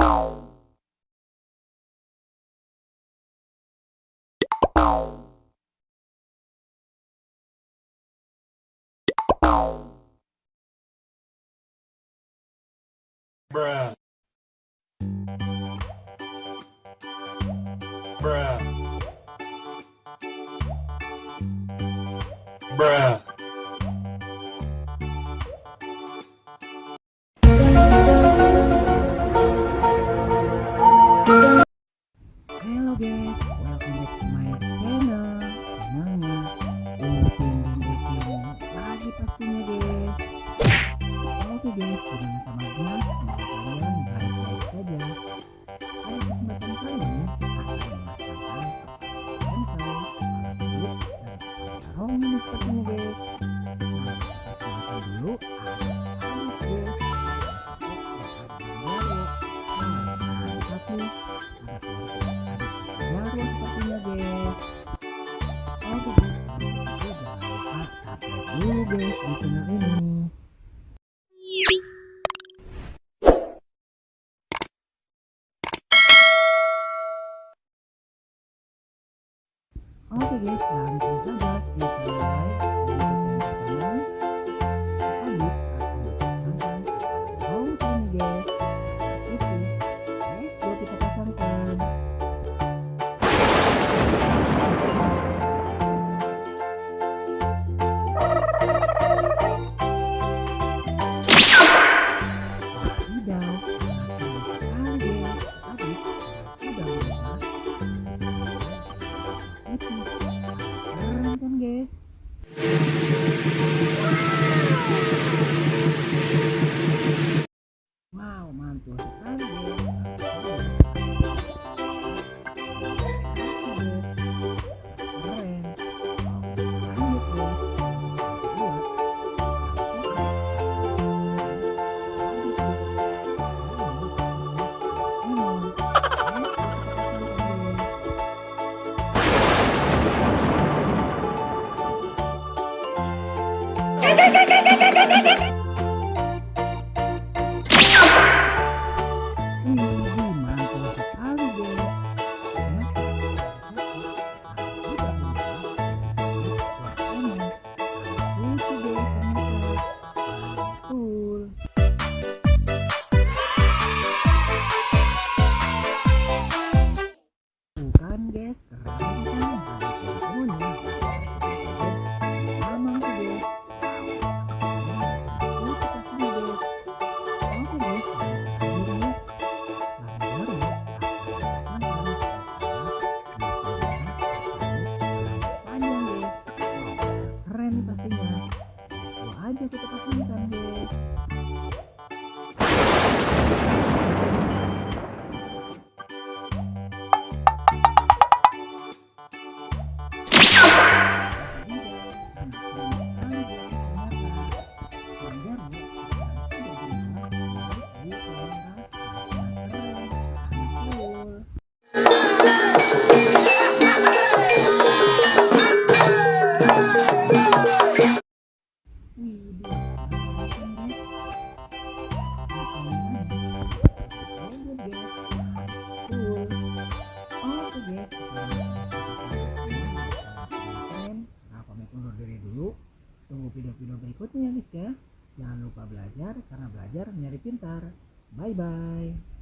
Bruh. Bruh. Bruh. Hello guys, welcome back to my channel. Channelnya Upin dan Ipin lagi pastinya guys. Oke guys, gimana kabarnya? Semoga kalian baik-baik saja. Pada kesempatan kali ini kita akan memasangkan barongsai, badut, dan tarong ini sepertinya guys. Nah, kita makan dulu ada alit guys, ada satu, ada jarwo sepertinya guys. Oke guys, jangan lupa subscribe dulu guys di channel ini. Oke guys, langsung saja kita mulai. Untuk yang pertama, adit akan dipasangkan kepada barongsai nih guys. Itu, let's go kita pasangkan. Wadidaw, sekali guys, adit sudah berubah. Itu keren kan guys. Wow, mantul sekali guys. Keren. Lanjut guys. Mantul sekali guys. Bukan guys, keren kan? Semuanya sama sih guys. Oke guys, akhirnya panjang guys. Keren pastinya. Langsung aja kita pasangkan guys. Tunggu video-video berikutnya ya guys ya. Jangan lupa belajar, karena belajar menjadi pintar. Bye bye.